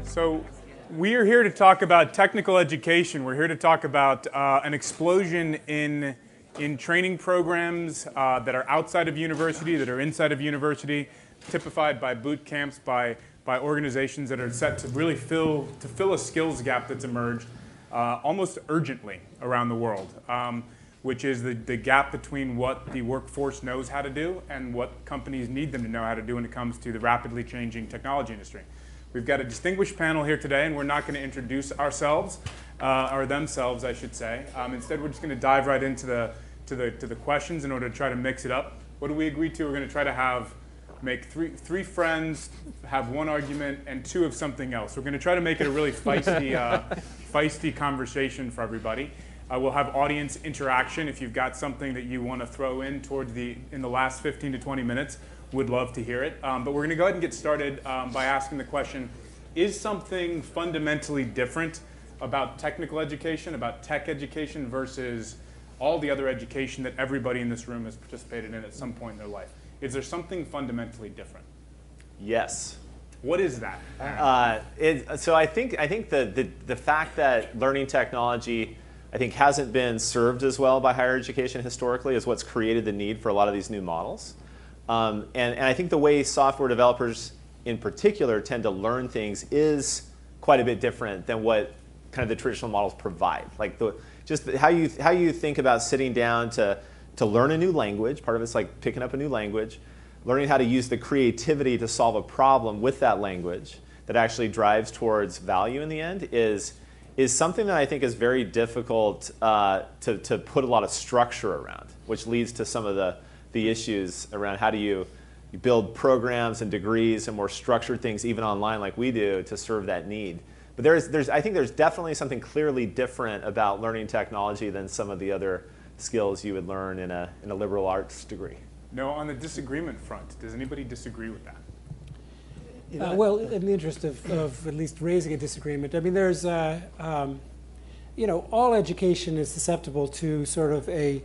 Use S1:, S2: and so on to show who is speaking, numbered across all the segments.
S1: So we are here to talk about technical education. We're here to talk about an explosion in training programs that are outside of university, that are inside of university, typified by boot camps, by organizations that are set to really fill a skills gap that's emerged almost urgently around the world, which is the gap between what the workforce knows how to do and what companies need them to know how to do when it comes to the rapidly changing technology industry. We've got a distinguished panel here today, and we're not going to introduce ourselves, or themselves, I should say. Instead, we're just going to dive right into the questions in order to try to mix it up. What do we agree to? We're going to try to make three friends, have one argument, and two of something else. We're going to try to make it a really feisty conversation for everybody. We'll have audience interaction. If you've got something that you want to throw in in the last 15 to 20 minutes, would love to hear it. But we're going to go ahead and get started by asking the question, is something fundamentally different about technical education, about tech education, versus all the other education that everybody in this room has participated in at some point in their life? Is there something fundamentally different?
S2: Yes.
S1: What is that?
S2: So I think the fact that learning technology, I think, hasn't been served as well by higher education historically is what's created the need for a lot of these new models. And I think the way software developers in particular tend to learn things is quite a bit different than what kind of the traditional models provide. Like just how you think about sitting down to learn a new language. Part of it's like picking up a new language, learning how to use the creativity to solve a problem with that language that actually drives towards value in the end is something that I think is very difficult to put a lot of structure around, which leads to some of the issues around how do you build programs and degrees and more structured things even online like we do to serve that need. But I think there's definitely something clearly different about learning technology than some of the other skills you would learn in a liberal arts degree.
S1: No, on the disagreement front, does anybody disagree with that?
S3: Well, in the interest of at least raising a disagreement, I mean, there's, all education is susceptible to sort of a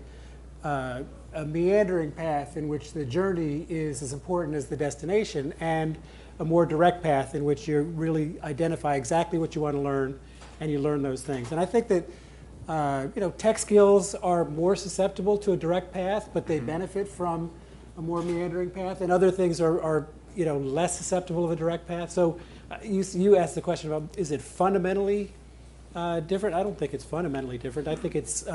S3: meandering path in which the journey is as important as the destination, and a more direct path in which you really identify exactly what you want to learn and you learn those things. And I think that tech skills are more susceptible to a direct path, but they benefit from a more meandering path, and other things are less susceptible of a direct path. So you asked the question about, is it fundamentally different? I don't think it's fundamentally different. I think it's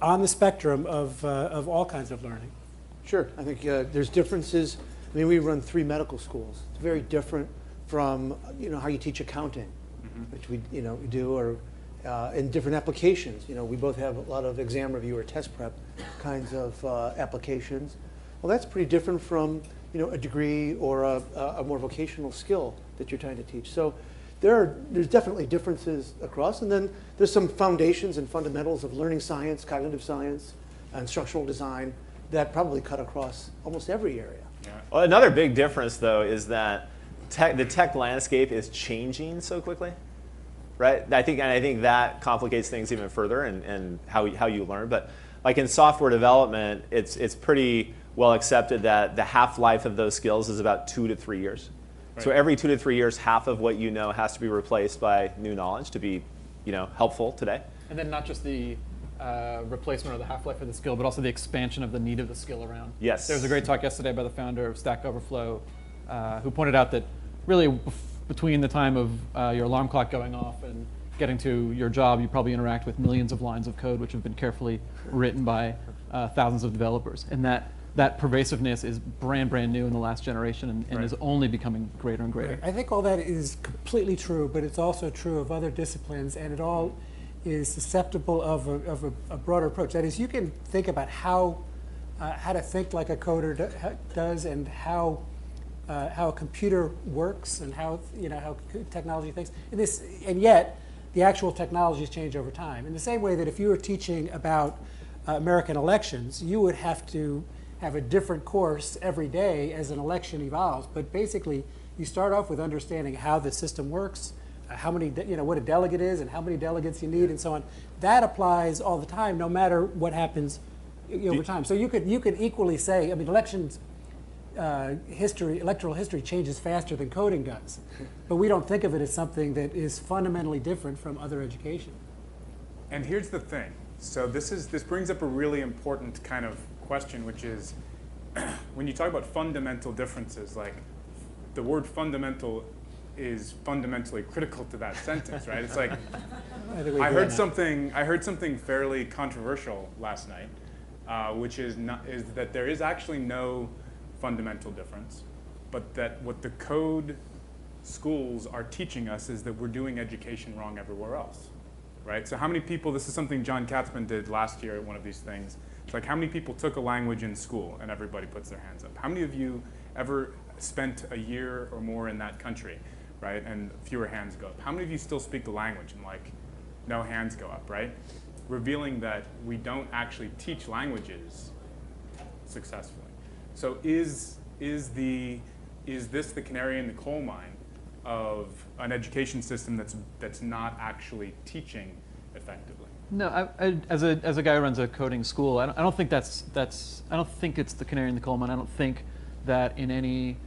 S3: on the spectrum of all kinds of learning.
S4: Sure, I think there's differences. I mean, we run 3 medical schools. It's very different from how you teach accounting, which we do, or in different applications. We both have a lot of exam review or test prep kinds of applications. Well, that's pretty different from a degree or a more vocational skill that you're trying to teach. So there's definitely differences across, and then there's some foundations and fundamentals of learning science, cognitive science, and structural design that probably cut across almost every area.
S2: Yeah. Well, another big difference, though, is that the tech landscape is changing so quickly, right? I think that complicates things even further and how you learn. But like in software development, it's pretty well accepted that the half-life of those skills is about 2 to 3 years. Right. So every 2 to 3 years, half of what you know has to be replaced by new knowledge to be, helpful today.
S5: And then not just the replacement or the half-life of the skill, but also the expansion of the need of the skill around.
S2: Yes.
S5: There was a great talk yesterday by the founder of Stack Overflow, who pointed out that really between the time of your alarm clock going off and getting to your job, you probably interact with millions of lines of code which have been carefully written by thousands of developers. And that pervasiveness is brand new in the last generation and is only becoming greater and greater.
S3: Right. I think all that is completely true, but it's also true of other disciplines, and it all is susceptible of a broader approach. That is, you can think about how to think like a coder does, and how a computer works, and how technology thinks. And yet, the actual technologies change over time. In the same way that if you were teaching about American elections, you would have to have a different course every day as an election evolves. But basically, you start off with understanding how the system works, how many, what a delegate is, and how many delegates you need, and so on. That applies all the time, no matter what happens over time. So you could equally say, I mean, elections electoral history changes faster than coding does. But we don't think of it as something that is fundamentally different from other education.
S1: And here's the thing. So this brings up a really important kind of question, which is when you talk about fundamental differences, like the word fundamental is fundamentally critical to that sentence, right? It's like I heard something fairly controversial last night, which is that there is actually no fundamental difference, but that what the code schools are teaching us is that we're doing education wrong everywhere else, right? So how many people, this is something John Katzman did last year at one of these things, it's like how many people took a language in school, and everybody puts their hands up. How many of you ever spent a year or more in that country, right? And fewer hands go up. How many of you still speak the language? And like, no hands go up, right? Revealing that we don't actually teach languages successfully. So is this the canary in the coal mine of an education system that's not actually teaching effectively?
S5: No, as a guy who runs a coding school, I don't think I don't think it's the canary in the coal mine. I don't think that in any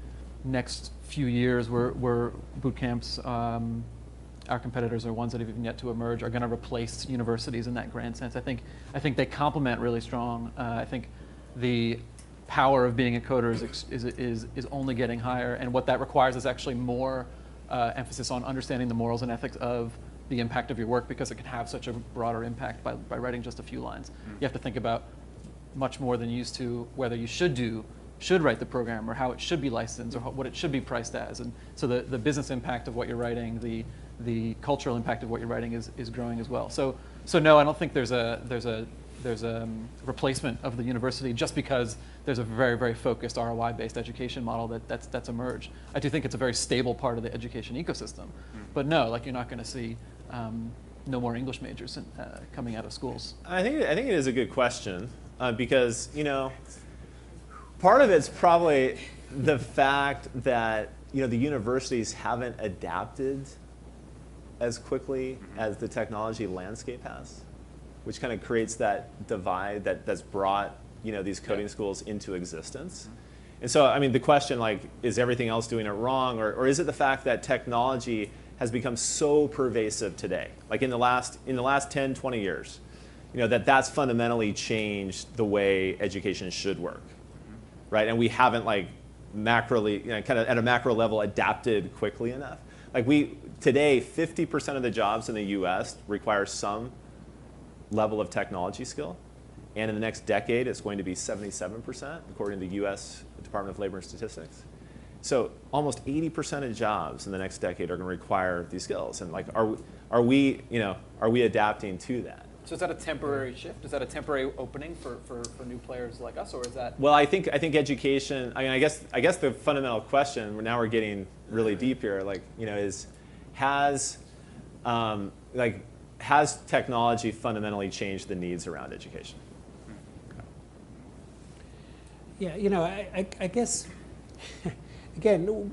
S5: next few years where boot camps, our competitors are ones that have even yet to emerge, are going to replace universities in that grand sense. I think they complement really strong. I think the power of being a coder is only getting higher, and what that requires is actually more emphasis on understanding the morals and ethics of the impact of your work, because it can have such a broader impact by writing just a few lines. You have to think about much more than you used to whether you should write the program, or how it should be licensed, or what it should be priced as. And so the business impact of what you're writing, the cultural impact of what you're writing is growing as well. So no, I don't think there's a replacement of the university just because there's a very, very focused ROI-based education model that's emerged. I do think it's a very stable part of the education ecosystem. But no, like, you're not going to see no more English majors coming out of schools.
S2: I think it is a good question because, part of it's probably the fact that the universities haven't adapted as quickly as the technology landscape has, which kind of creates that divide that's brought these coding schools into existence. And so, I mean, the question, like, is everything else doing it wrong, or is it the fact that technology has become so pervasive today, like in the last 10, 20 years, that's fundamentally changed the way education should work, right? And we haven't, like, macroly, kind of at a macro level, adapted quickly enough. Like, today, 50% of the jobs in the US require some level of technology skill. And in the next decade, it's going to be 77%, according to the US Department of Labor and Statistics. So almost 80% of jobs in the next decade are going to require these skills. And, like, are we adapting to that?
S5: So is that a temporary shift? Is that a temporary opening for new players like us, or is that?
S2: Well, I think education. I mean, I guess the fundamental question. Now we're getting really deep here. Like, is has technology fundamentally changed the needs around education?
S3: Yeah, I guess again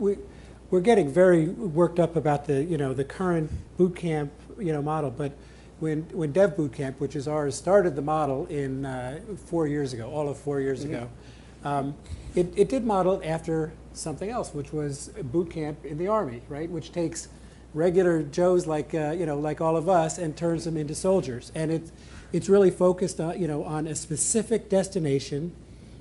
S3: we're getting very worked up about the current boot camp model, but when Dev Bootcamp, which is ours, started the model in 4 years ago, all of 4 years ago, it did model after something else, which was a boot camp in the Army, right? Which takes regular Joes like like all of us and turns them into soldiers, and it's really focused on on a specific destination.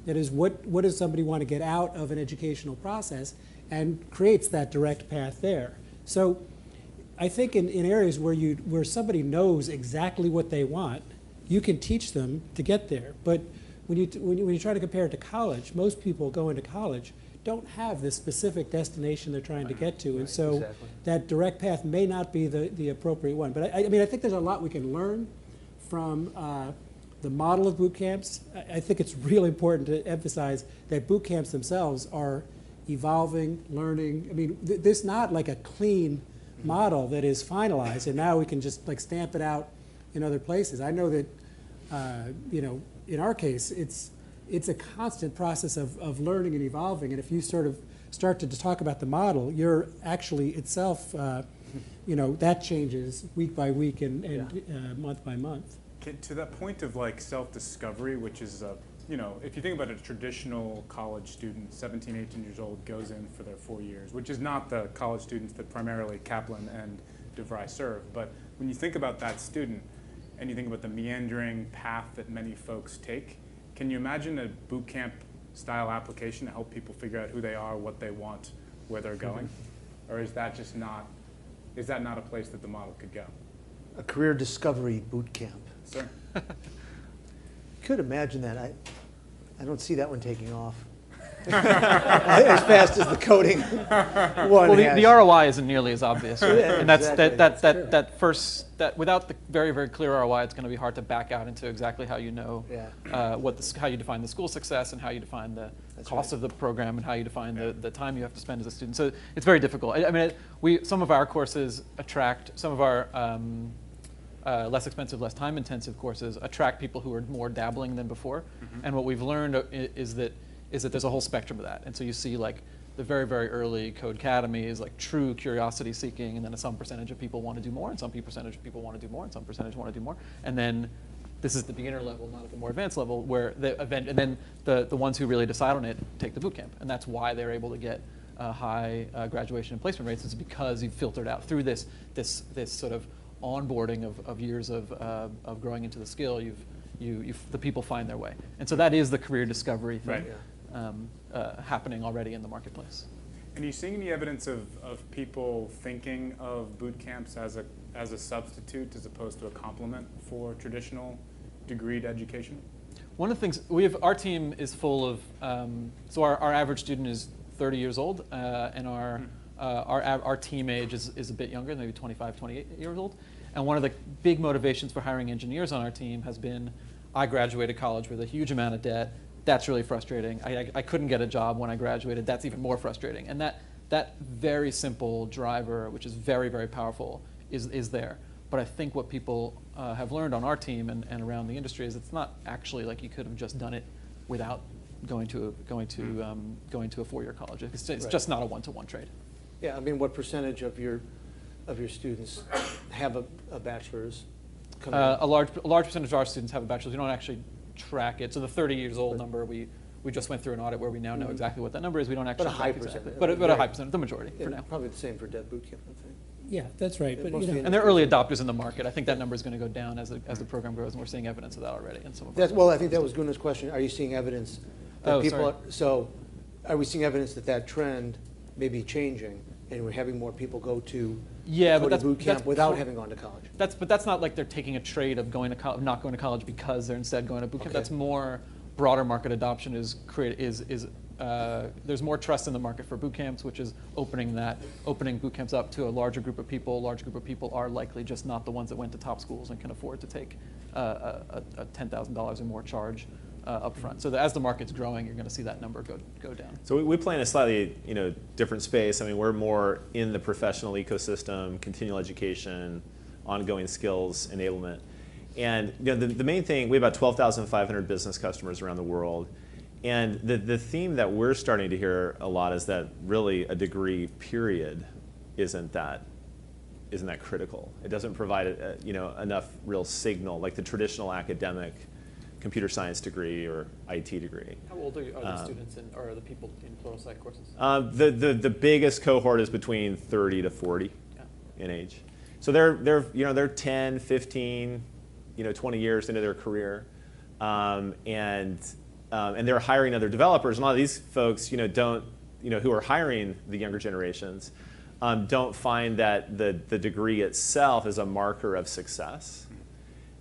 S3: That is, what does somebody want to get out of an educational process, and creates that direct path there. So I think in areas where somebody knows exactly what they want, you can teach them to get there. But when you try to compare it to college, most people going to college don't have this specific destination they're trying to get to, and so that direct path may not be the appropriate one. But I mean, I think there's a lot we can learn from the model of boot camps. I think it's really important to emphasize that boot camps themselves are evolving, learning. I mean, this not like a clean model that is finalized and now we can just like stamp it out in other places. I know that in our case it's a constant process of learning and evolving, and if you sort of start to talk about the model, you're actually itself that changes week by week and month by month.
S1: To that point of like self-discovery, which is you know, if you think about a traditional college student, 17, 18 years old, goes in for their 4 years, which is not the college students that primarily Kaplan and DeVry serve. But when you think about that student and you think about the meandering path that many folks take, can you imagine a boot camp style application to help people figure out who they are, what they want, where they're going? Or is that just not, is that not a place that the model could go?
S4: A career discovery boot camp.
S1: Sir?
S4: Could imagine that. I don't see that one taking off as fast as the coding one
S5: Well,
S4: has.
S5: the ROI isn't nearly as obvious, right?
S4: Yeah,
S5: And that's
S4: exactly.
S5: that first that without the very, very clear ROI, it's going to be hard to back out into exactly how you know
S4: Yeah.
S5: how you define the school success and how you define the cost of the program and how you define the time you have to spend as a student. So it's very difficult. I mean, some of our courses attract some of our less expensive, less time-intensive courses attract people who are more dabbling than before. And what we've learned is that there's a whole spectrum of that. And so you see like the very, very early Code Academy is like true curiosity seeking, and then some percentage of people want to do more, and some percentage of people want to do more, and some percentage want to do more. And then this is the beginner level, not at the more advanced level, where the event, and then the ones who really decide on it take the boot camp. And that's why they're able to get high graduation and placement rates, is because you've filtered out through this sort of onboarding of years of growing into the skill. The people find their way, and so that is the career discovery thing happening already in the marketplace.
S1: And are you seeing any evidence of people thinking of boot camps as a substitute as opposed to a complement for traditional degreed education?
S5: One of the things our team is full of. So our average student is 30 years old, and our team age is a bit younger, maybe 25, 28 years old. And one of the big motivations for hiring engineers on our team has been, I graduated college with a huge amount of debt. That's really frustrating. I couldn't get a job when I graduated. That's even more frustrating. And that very simple driver, which is very, very powerful, is there. But I think what people have learned on our team and around the industry is it's not actually like you could have just done it without going to a four-year college. It's just not a one-to-one trade.
S4: Yeah, I mean, what percentage of your students have a bachelor's?
S5: A large percentage of our students have a bachelor's. We don't actually track it. So the 30 years old number, we just went through an audit where we now know exactly what that number is. We don't actually
S4: But a high
S5: track exactly.
S4: percentage.
S5: But a high percentage, the majority for now.
S4: Probably the same for Dev Bootcamp, I think.
S3: Yeah, that's right. But you know,
S5: And they're early adopters in the market. I think that number is going to go down as the program grows, and we're seeing evidence of that already in some of our.
S4: Well, I think that was Gunnar's question. Are you seeing evidence that
S5: sorry.
S4: So are we seeing evidence that trend may be changing and we're having more people go to boot camp without having gone to college?
S5: But that's not like they're taking a trade of not going to college because they're instead going to boot camp.
S4: Okay.
S5: That's more broader market adoption there's more trust in the market for boot camps, which is opening boot camps up to a larger group of people. A larger group of people are likely just not the ones that went to top schools and can afford to take a $10,000 or more charge up front. So as the market's growing, you're going to see that number go down.
S2: So we play in a slightly different space. I mean, we're more in the professional ecosystem, continual education, ongoing skills enablement. And the main thing, we have about 12,500 business customers around the world. And the theme that we're starting to hear a lot is that really a degree period isn't that critical. It doesn't provide enough real signal like the traditional academic computer science degree or IT degree.
S5: How old are the students or the people in Pluralsight courses?
S2: The biggest cohort is between 30 to 40 in age. So they're 10, 15, 20 years into their career, and they're hiring other developers. And a lot of these folks, who are hiring the younger generations, don't find that the degree itself is a marker of success.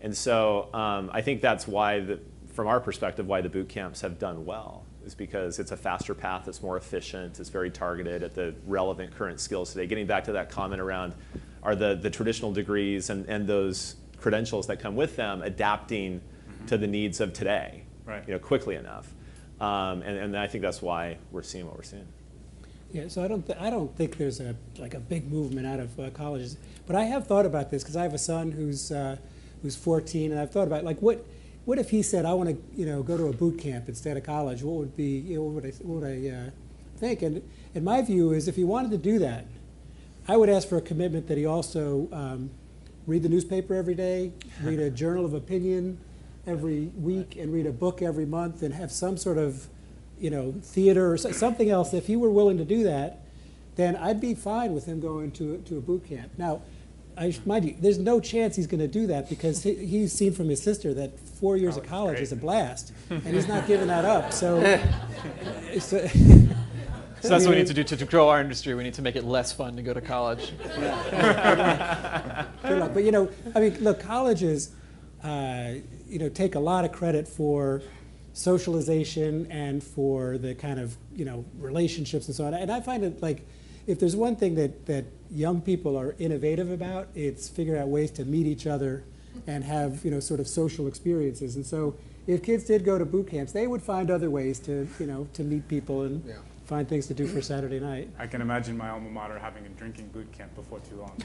S2: And so I think that's why, from our perspective, why the boot camps have done well, is because it's a faster path, it's more efficient, it's very targeted at the relevant current skills today. Getting back to that comment around, are the traditional degrees and those credentials that come with them adapting to the needs of today,
S1: right?
S2: Quickly enough. And I think that's why we're seeing what we're seeing.
S3: yeah. So I don't think there's a big movement out of colleges. But I have thought about this because I have a son who's 14, and I've thought about what if he said, I want to go to a boot camp instead of college? What would I think? And my view is, if he wanted to do that, I would ask for a commitment that he also read the newspaper every day, read a journal of opinion, every week and read a book every month and have some sort of, theater or something else. If he were willing to do that, then I'd be fine with him going to a boot camp. Now, mind you, there's no chance he's going to do that because he's seen from his sister that 4 years of college is a blast, and he's not giving that up. So
S5: So that's what we need to do to grow our industry. We need to make it less fun to go to college.
S3: Good luck. But look, colleges, take a lot of credit for socialization and for the kind of relationships and so on. And I find it like, if there's one thing that young people are innovative about, it's figuring out ways to meet each other and have sort of social experiences. And so, if kids did go to boot camps, they would find other ways to to meet people and find things to do for Saturday night.
S1: I can imagine my alma mater having a drinking boot camp before too long.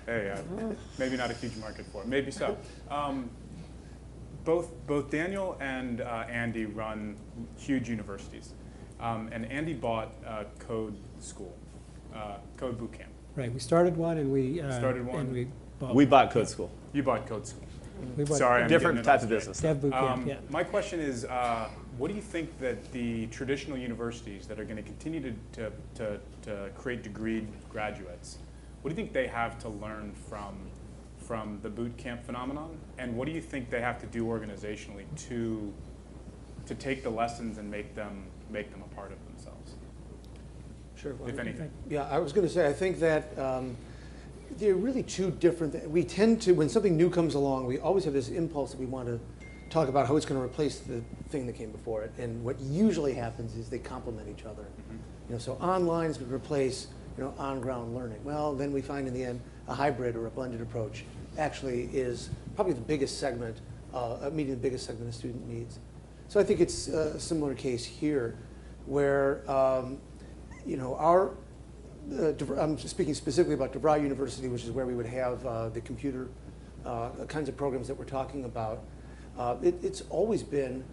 S1: Hey, maybe not a huge market for it. Maybe so. Both Daniel and Andy run huge universities. And Andy bought Code School, Code Bootcamp.
S3: Right. We started one, and we
S1: Started one.
S3: And
S2: We bought Code School.
S1: You bought Code School.
S3: we bought
S1: Sorry, I'm
S2: Different
S1: getting it
S2: type
S1: all
S2: of
S1: straight.
S2: business.
S3: Dev Bootcamp. Yeah.
S1: My question is, what do you think that the traditional universities that are going to continue to create degreed graduates, what do you think they have to learn from the boot camp phenomenon? And what do you think they have to do organizationally to take the lessons and make them a part of themselves,
S4: Sure.
S1: if anything?
S4: Yeah, I was going to say, I think that they're really two different. We tend to, when something new comes along, we always have this impulse that we want to talk about how it's going to replace the thing that came before it. And what usually happens is they complement each other. So online is going to replace on-ground learning. Well, then we find in the end a hybrid or a blended approach actually is probably the biggest segment, meeting the biggest segment of student needs. So I think it's a similar case here, where I'm speaking specifically about DeVry University, which is where we would have the computer kinds of programs that we're talking about. It's always been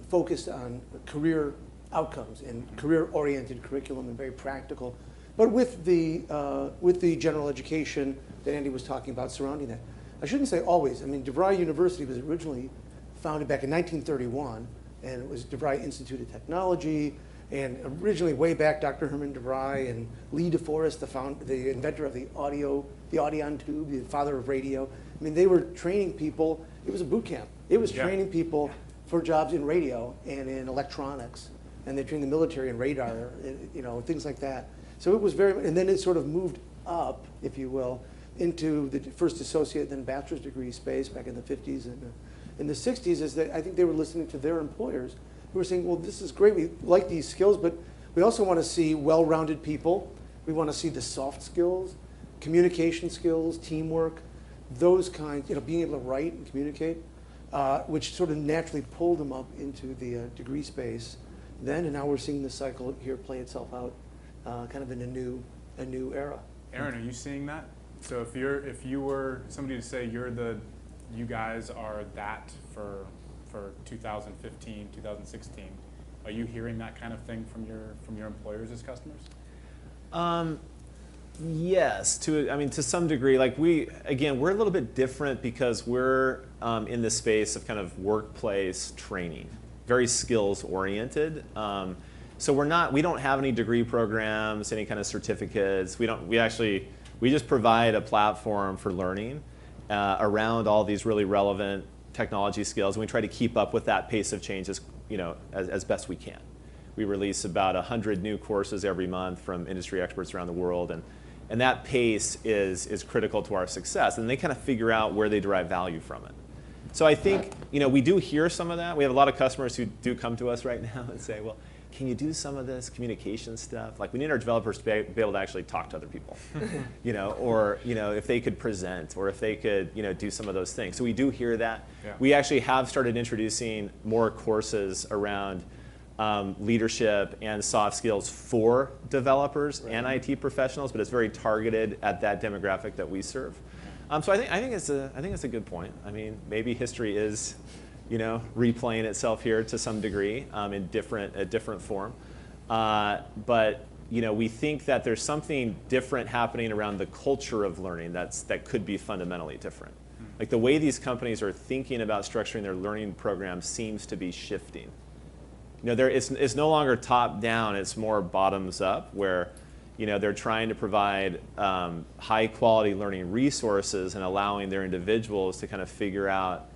S4: focused on career outcomes and career-oriented curriculum and very practical, but with the general education that Andy was talking about surrounding that. I shouldn't say always. I mean, DeVry University was originally founded back in 1931, and it was DeVry Institute of Technology. And originally, way back, Dr. Herman DeVry and Lee DeForest, the inventor of the Audion tube, the father of radio. I mean, they were training people. It was a boot camp. It was training people for jobs in radio and in electronics, and they trained the military in radar, things like that. So it was and then it sort of moved up, if you will, into the first associate, then bachelor's degree space back in the 50s and in the 60s. I think they were listening to their employers, who were saying, well, this is great, we like these skills, but we also want to see well-rounded people. We want to see the soft skills, communication skills, teamwork, those kinds, being able to write and communicate, which sort of naturally pulled them up into the degree space then, and now we're seeing the cycle here play itself out kind of in a new era.
S1: Aaron, are you seeing that? So if you were somebody to say you guys are that for 2015, 2016. Are you hearing that kind of thing from your employers as customers?
S2: Yes, to some degree. Like we're a little bit different because we're in the space of kind of workplace training, very skills oriented. So we don't have any degree programs, any kind of certificates. We just provide a platform for learning around all these really relevant technology skills, and we try to keep up with that pace of change as best we can. We release about 100 new courses every month from industry experts around the world, and that pace is critical to our success, and they kind of figure out where they derive value from it. So I think we do hear some of that. We have a lot of customers who do come to us right now and say, well, can you do some of this communication stuff? Like, we need our developers to be able to actually talk to other people, or if they could present, or if they could do some of those things. So we do hear that. Yeah. We actually have started introducing more courses around leadership and soft skills for developers and IT professionals, but it's very targeted at that demographic that we serve. So I think it's a good point. I mean, maybe history is replaying itself here to some degree in a different form. But we think that there's something different happening around the culture of learning that could be fundamentally different. Like the way these companies are thinking about structuring their learning programs seems to be shifting. It's no longer top down, it's more bottoms up, where they're trying to provide high quality learning resources and allowing their individuals to kind of figure out,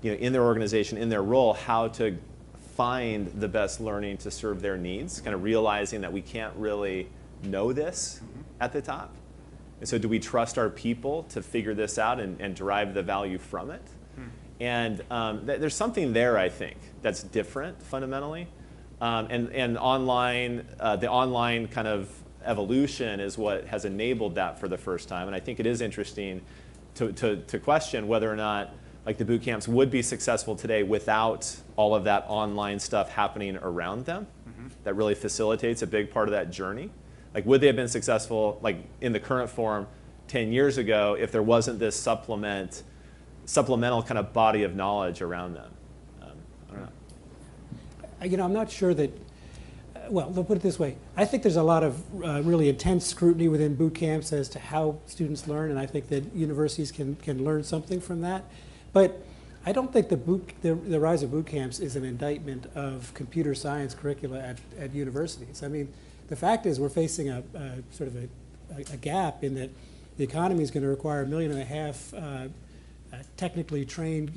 S2: in their organization, in their role, how to find the best learning to serve their needs, kind of realizing that we can't really know this at the top. And so do we trust our people to figure this out and derive the value from it? And there's something there, I think, that's different fundamentally. And online, the online kind of evolution is what has enabled that for the first time. And I think it is interesting to question whether or not like the boot camps would be successful today without all of that online stuff happening around them. That really facilitates a big part of that journey. Like, would they have been successful like in the current form 10 years ago if there wasn't this supplemental kind of body of knowledge around them? I don't know.
S3: I'm not sure that, well, let's put it this way. I think there's a lot of really intense scrutiny within boot camps as to how students learn, and I think that universities can learn something from that. But I don't think the rise of boot camps is an indictment of computer science curricula at universities. I mean, the fact is we're facing a sort of a gap in that the economy is going to require 1.5 million technically trained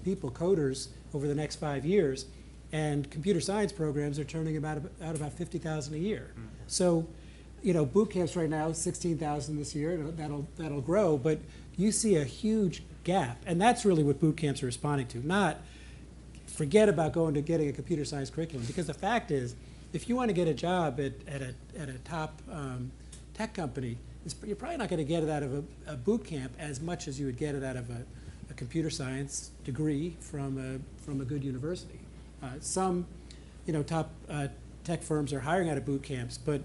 S3: people, coders, over the next 5 years. And computer science programs are turning out about 50,000 a year. So, boot camps right now, 16,000 this year. That'll grow, but you see a huge gap, and that's really what boot camps are responding to. Not forget about getting a computer science curriculum, because the fact is, if you want to get a job at a top tech company, you're probably not going to get it out of a boot camp as much as you would get it out of a computer science degree from a good university. Some, top tech firms are hiring out of boot camps, but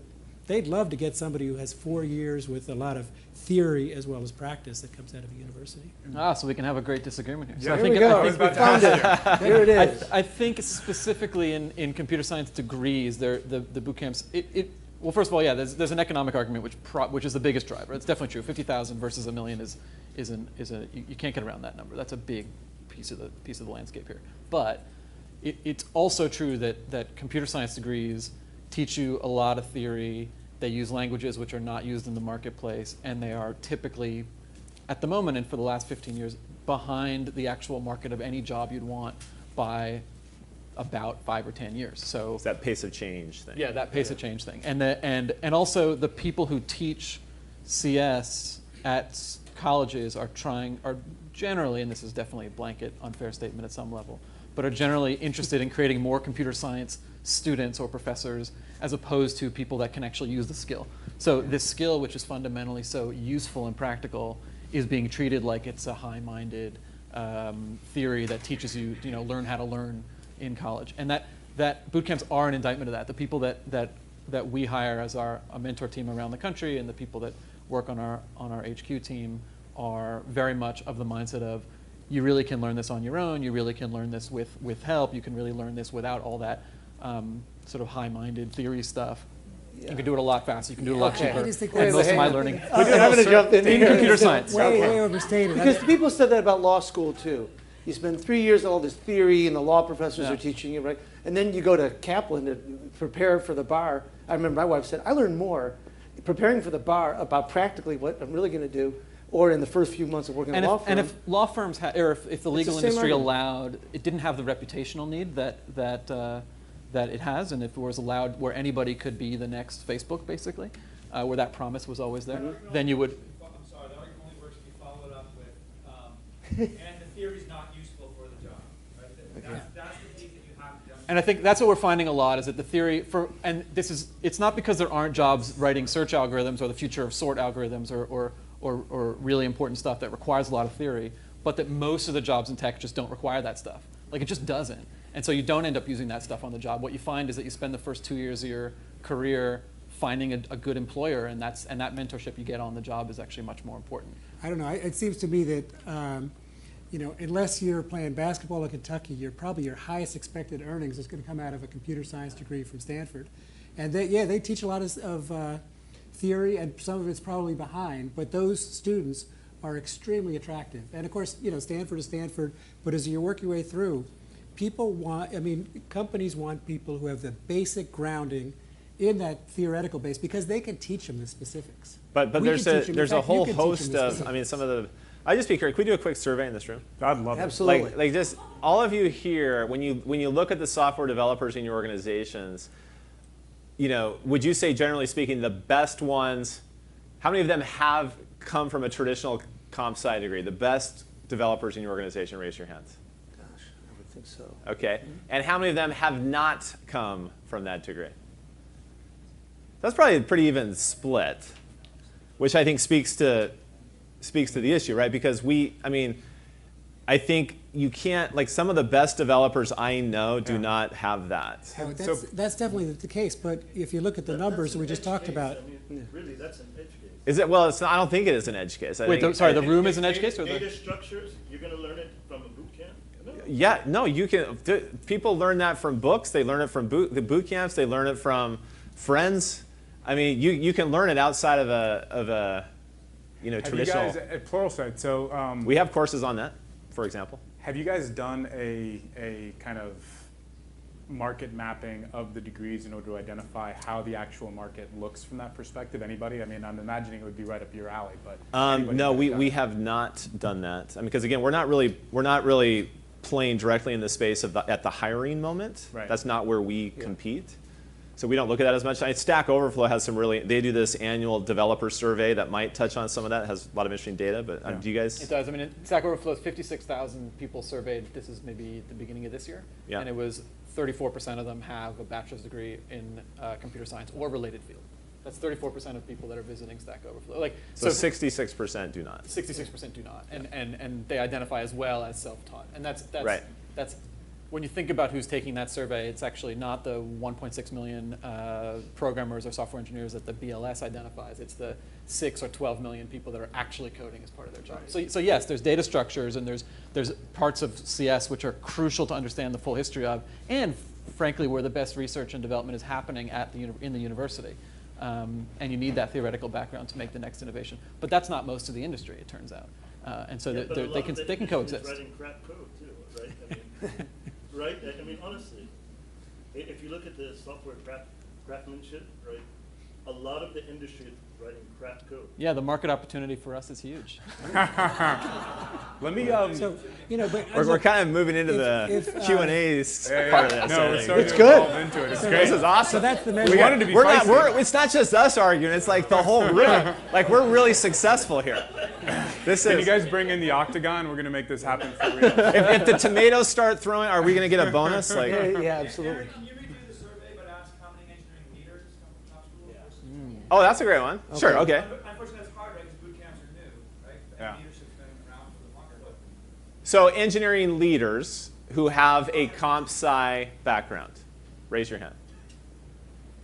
S3: they'd love to get somebody who has 4 years with a lot of theory as well as practice that comes out of a university.
S5: So we can have a great disagreement here. So
S3: There we go. There it is.
S5: I think specifically in computer science degrees, the boot camps, well, first of all, yeah, there's an economic argument which is the biggest driver. It's definitely true. 50,000 versus 1 million you can't get around that number. That's a big piece of the landscape here. But it's also true that computer science degrees teach you a lot of theory. They use languages which are not used in the marketplace, and they are typically, at the moment and for the last 15 years, behind the actual market of any job you'd want by about 5 or 10 years. So
S2: it's that pace of change thing.
S5: Yeah, that pace of change thing. And also the people who teach CS at colleges are generally, and this is definitely a blanket unfair statement at some level, but are generally interested in creating more computer science students or professors as opposed to people that can actually use the skill. So this skill, which is fundamentally so useful and practical, is being treated like it's a high-minded theory that teaches you, learn how to learn in college. And that boot camps are an indictment of that. The people that we hire as a mentor team around the country and the people that work on our HQ team are very much of the mindset of, you really can learn this on your own, you really can learn this with help, you can really learn this without all that sort of high-minded theory stuff. Yeah. You can do it a lot faster, you can do it a lot cheaper. And most of my learning
S4: I'm going to jump in here.
S5: Computer science.
S3: Way overstated.
S4: Because people said that about law school too. You spend 3 years on all this theory and the law professors are teaching you, right? And then you go to Kaplan to prepare for the bar. I remember my wife said, I learned more preparing for the bar about practically what I'm really going to do, or in the first few months of working in a law firm.
S5: And if law firms, or if the legal industry allowed, it didn't have the reputational need that it has, and if it was allowed where anybody could be the next Facebook, basically, where that promise was always there, then you would.
S6: I'm sorry, the argument only works if you follow it up with, and the theory is not useful for the job. Right? That's the piece that you have to demonstrate.
S5: And I think that's what we're finding a lot, is that the theory and it's not because there aren't jobs writing search algorithms or the future of sort algorithms or really important stuff that requires a lot of theory, but that most of the jobs in tech just don't require that stuff. Like, it just doesn't. And so you don't end up using that stuff on the job. What you find is that you spend the first 2 years of your career finding a good employer, and that mentorship you get on the job is actually much more important.
S3: I don't know. It seems to me that unless you're playing basketball in Kentucky, probably your highest expected earnings is going to come out of a computer science degree from Stanford. And they teach a lot of theory, and some of it's probably behind, but those students are extremely attractive. And of course, Stanford is Stanford, but as you work your way through, companies want people who have the basic grounding in that theoretical base because they can teach them the specifics.
S2: But there's a whole host of, I'd just be curious, could we do a quick survey in this room?
S1: I'd love it.
S4: Absolutely.
S2: Like just all of you here, when you look at the software developers in your organizations, would you say, generally speaking, the best ones, how many of them have come from a traditional comp sci degree? The best developers in your organization, raise your hands.
S4: Gosh, I would think so.
S2: Okay. And how many of them have not come from that degree? That's probably a pretty even split, which I think speaks to the issue, right? Because I think you can't, like some of the best developers I know do not have that.
S3: That's definitely the case, but if you look at the numbers that we just talked about.
S7: Really, that's an edge case.
S2: Is it? Well, it's not, I don't think it is an edge case.
S5: The room is an edge case? Or
S7: Data structures, you're going to learn it from a boot camp? No.
S2: Yeah, no, you can. People learn that from books. They learn it from the boot camps. They learn it from friends. You can learn it outside of a traditional.
S1: Have you guys at Pluralsight? So
S2: we have courses on that, for example.
S1: have you guys done a kind of market mapping of the degrees in order to identify how the actual market looks from that perspective? Anybody? I'm imagining it would be right up your alley, but
S2: no, we have not done that. Because again, we're not really playing directly in the space of at the hiring moment.
S1: Right.
S2: That's not where we compete. So we don't look at that as much. Stack Overflow has they do this annual developer survey that might touch on some of that. It has a lot of interesting data, but do you guys?
S5: It does. Stack Overflow is 56,000 people surveyed. This is maybe the beginning of this year.
S2: Yeah.
S5: And it was 34% of them have a bachelor's degree in computer science or related field. That's 34% of people that are visiting Stack Overflow.
S2: So 66% do not.
S5: 66% do not, and they identify as well as self-taught. And that's
S2: Right.
S5: That's when you think about who's taking that survey, it's actually not the 1.6 million programmers or software engineers that the BLS identifies. It's the 6 or 12 million people that are actually coding as part of their job. Right. So yes, there's data structures and there's parts of CS which are crucial to understand the full history of, and frankly, where the best research and development is happening in the university. And you need that theoretical background to make the next innovation. But that's not most of the industry, it turns out. And so they can coexist.
S7: Writing crap code too, right? Right? Honestly, if you look at the software craftsmanship, right, a lot of the industry is writing crap code.
S5: Yeah, the market opportunity for us is huge.
S1: let me.
S2: We're kind of moving into the Q&A's part of this.
S1: No,
S4: It's good.
S1: Into it. It's
S2: This
S1: great.
S2: is awesome.
S3: So that's the
S1: We wanted to be
S2: It's not just us arguing. It's like the whole room. Like we're really successful here.
S1: Can you guys bring in the octagon? We're going to make this happen for real.
S2: If the tomatoes start throwing, are we going to get a bonus?
S4: Yeah, absolutely.
S6: Can you redo the survey but ask how many engineering leaders come from top school?
S2: Oh, that's a great one. Sure. Okay.
S6: Unfortunately, that's hard, right? Because boot camps are new, right?
S1: Yeah.
S6: And leadership's been around for the longer. But
S2: So engineering leaders who have a comp sci background, raise your hand.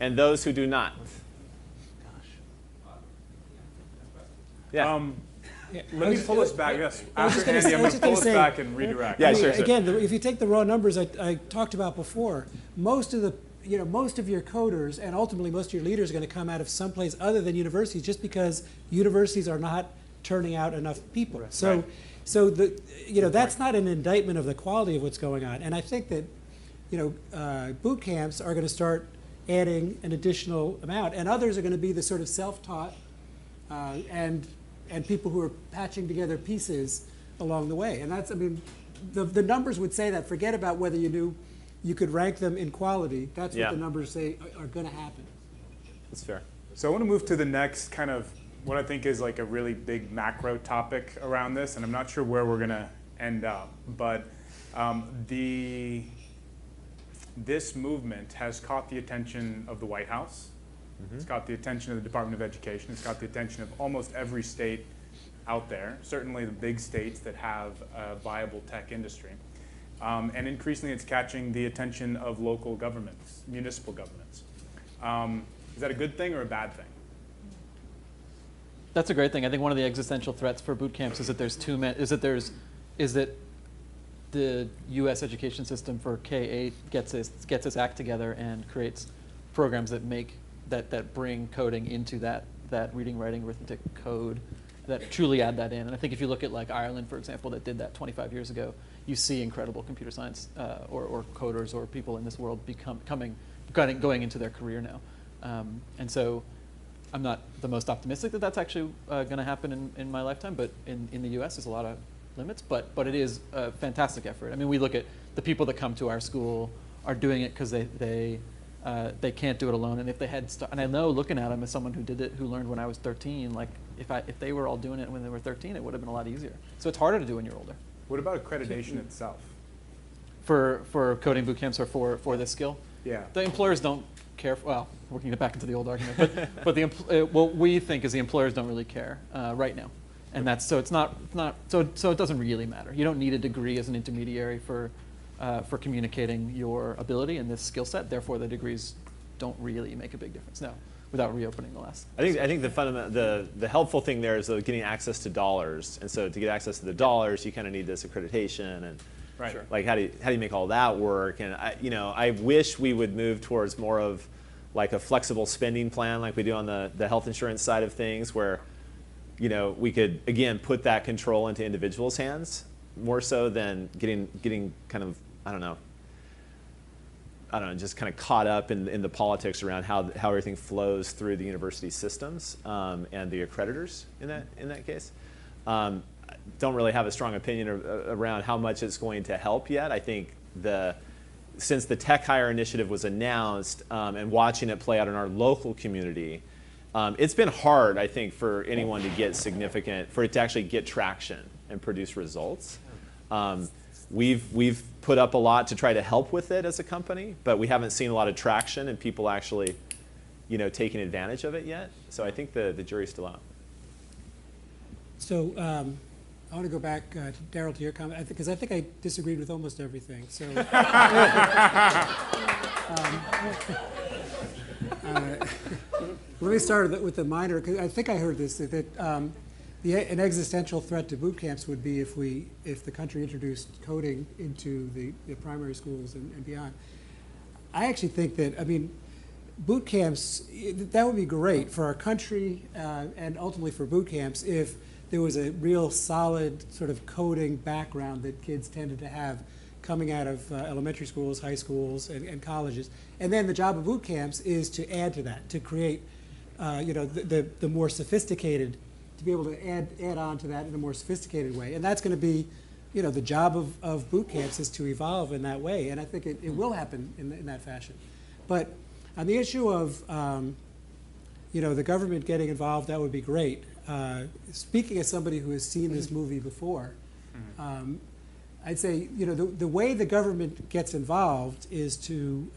S2: And those who do not. Yeah.
S1: Let me pull us back. Yes.
S3: I was
S1: After
S3: just
S1: Andy,
S3: gonna
S1: I'm
S3: say-
S1: going to pull us
S3: say-
S1: back and redirect.
S2: Yeah, sure.
S3: Again, if you take the raw numbers I talked about before, most of your coders and ultimately most of your leaders are going to come out of someplace other than universities, just because universities are not turning out enough people. So,
S1: Right.
S3: so that's not an indictment of the quality of what's going on. And I think that boot camps are going to start adding an additional amount, and others are going to be the sort of self-taught and people who are patching together pieces along the way. And that's, the numbers would say that. Forget about whether you could rank them in quality. That's
S2: Yeah.
S3: what the numbers say are going to happen.
S2: That's fair.
S1: So I want to move to the next kind of what I think is like a really big macro topic around this, and I'm not sure where we're going to end up. But this movement has caught the attention of the White House. It's got the attention of the Department of Education. It's got the attention of almost every state out there, certainly the big states that have a viable tech industry. And increasingly it's catching the attention of local governments, municipal governments. Is that a good thing or a bad thing?
S5: That's a great thing. I think one of the existential threats for boot camps is that there's that the U.S. education system for K-8 gets its act together and creates programs that that bring coding into that reading, writing, arithmetic code, that truly add that in. And I think if you look at like Ireland, for example, that did that 25 years ago, you see incredible computer science or coders or people in this world going into their career now. And so I'm not the most optimistic that that's actually going to happen in my lifetime, but in the US there's a lot of limits, but it is a fantastic effort. I mean, we look at the people that come to our school are doing it because they can't do it alone, and if they had, and I know looking at them as someone who learned when I was 13, like if they were all doing it when they were 13, it would have been a lot easier. So it's harder to do when you're older.
S1: What about accreditation itself?
S5: For coding boot camps or for this skill?
S1: Yeah.
S5: The employers don't care. Well, we're going to get back into the old argument, but what we think is the employers don't really care right now, and that's so it doesn't really matter. You don't need a degree as an intermediary for communicating your ability and this skill set. Therefore, the degrees don't really make a big difference. No, without reopening the last.
S2: I think the helpful thing there is getting access to dollars, and so to get access to the dollars, you kind of need this accreditation and.
S1: Right. Sure.
S2: Like how do you make all that work? And I wish we would move towards more of like a flexible spending plan like we do on the health insurance side of things, where we could again put that control into individuals' hands more so than getting kind of I don't know, just kind of caught up in the politics around how everything flows through the university systems and the accreditors in that case. Don't really have a strong opinion around how much it's going to help yet. I think since the Tech Hire initiative was announced and watching it play out in our local community, it's been hard, I think, for anyone to get for it to actually get traction and produce results. We've put up a lot to try to help with it as a company, but we haven't seen a lot of traction and people actually, taking advantage of it yet. So I think the jury's still out.
S3: So I want to go back, Darrell, to your comment, because I think I disagreed with almost everything. So let me start with the minor, because I think I heard this, that an existential threat to boot camps would be if the country introduced coding into the primary schools and beyond. I actually think that, boot camps, that would be great for our country and ultimately for boot camps if there was a real solid sort of coding background that kids tended to have coming out of elementary schools, high schools, and colleges. And then the job of boot camps is to add to that, to create the more sophisticated, to be able to add on to that in a more sophisticated way. And that's going to be, the job of boot camps is to evolve in that way. And I think it will happen in that fashion. But on the issue of the government getting involved, that would be great. Speaking as somebody who has seen this movie before, I'd say the way the government gets involved is to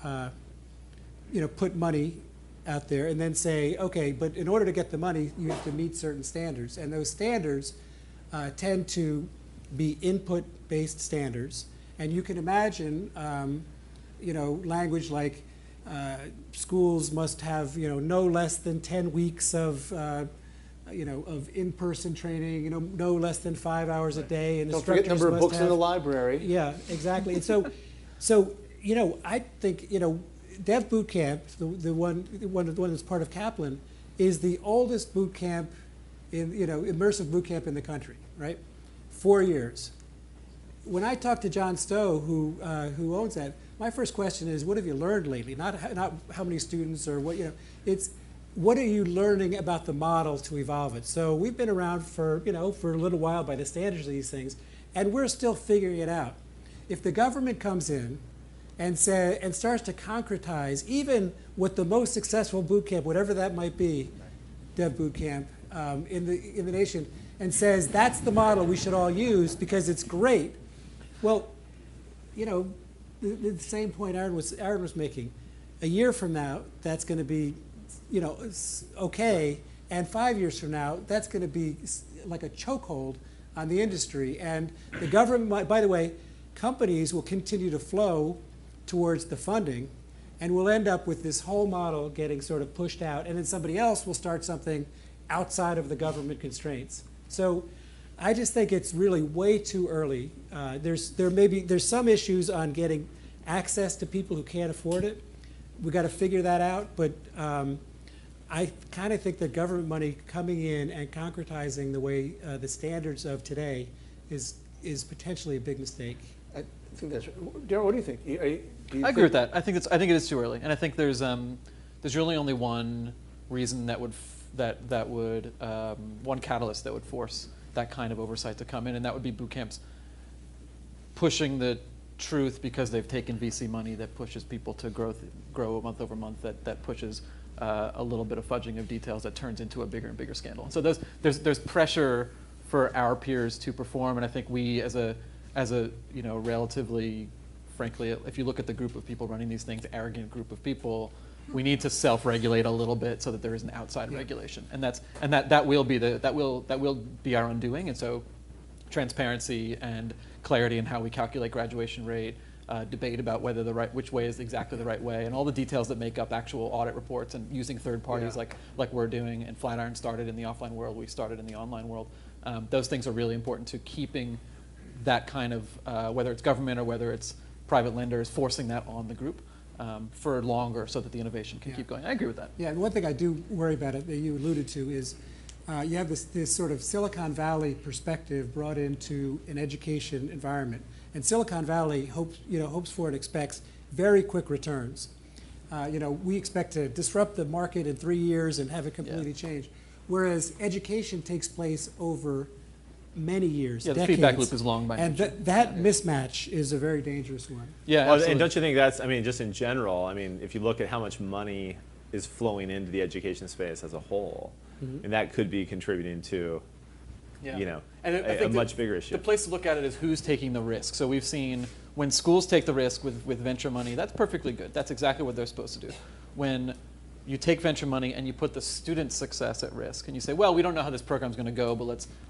S3: put money out there and then say, okay, but in order to get the money, you have to meet certain standards, and those standards tend to be input-based standards, and you can imagine language like schools must have no less than 10 weeks of of in-person training, no less than 5 hours a day, and
S4: don't forget the number of books in the library.
S3: Yeah, exactly. And so I think Dev Boot Camp, the one that's part of Kaplan, is the oldest boot camp immersive boot camp in the country, right? 4 years. When I talk to John Stowe, who owns that, my first question is, what have you learned lately? Not how many students or what, it's what are you learning about the model to evolve it? So we've been around for a little while by the standards of these things, and we're still figuring it out. If the government comes in and starts to concretize even what the most successful boot camp, whatever that might be, Dev Boot Camp in the nation, and says that's the model we should all use because it's great. Well, the same point Aaron was making. A year from now, that's going to be, okay, and 5 years from now, that's going to be like a chokehold on the industry. And the government might, by the way, companies will continue to flow towards the funding, and we'll end up with this whole model getting sort of pushed out, and then somebody else will start something outside of the government constraints. So I just think it's really way too early. There's some issues on getting access to people who can't afford it. we got to figure that out, but I kind of think that government money coming in and concretizing the way the standards of today is potentially a big mistake.
S4: I think that's right. Darrell, what do you think?
S5: I agree with that. I think it is too early, and I think there's really only one reason that would one catalyst that would force that kind of oversight to come in, and that would be Bootcamps pushing the truth because they've taken VC money that pushes people to grow month over month, that pushes a little bit of fudging of details that turns into a bigger and bigger scandal. And so there's pressure for our peers to perform, and I think we as a relatively, frankly, if you look at the group of people running these things, arrogant group of people, we need to self-regulate a little bit so that there is an outside regulation, and that will be our undoing. And so transparency and clarity in how we calculate graduation rate, debate about whether which way is exactly the right way, and all the details that make up actual audit reports, and using third parties like we're doing, and Flatiron started in the offline world, we started in the online world. Those things are really important to keeping that kind of, whether it's government or whether it's private lenders, forcing that on the group for longer so that the innovation can keep going. I agree with that.
S3: Yeah, and one thing I do worry about it that you alluded to is you have this sort of Silicon Valley perspective brought into an education environment. And Silicon Valley hopes for and expects very quick returns. We expect to disrupt the market in 3 years and have it completely change. Whereas education takes place over many years,
S5: the
S3: decades.
S5: feedback loop is long by
S3: and
S5: nature.
S3: that mismatch is a very dangerous one.
S5: Yeah,
S2: well,
S5: absolutely.
S2: and don't you think that's, just in general, if you look at how much money is flowing into the education space as a whole, and that could be contributing to,
S5: And
S2: a much bigger issue.
S5: The place to look at it is who's taking the risk. So we've seen when schools take the risk with venture money, that's perfectly good. That's exactly what they're supposed to do. When you take venture money and you put the student's success at risk, and you say, well, we don't know how this program's going to go, but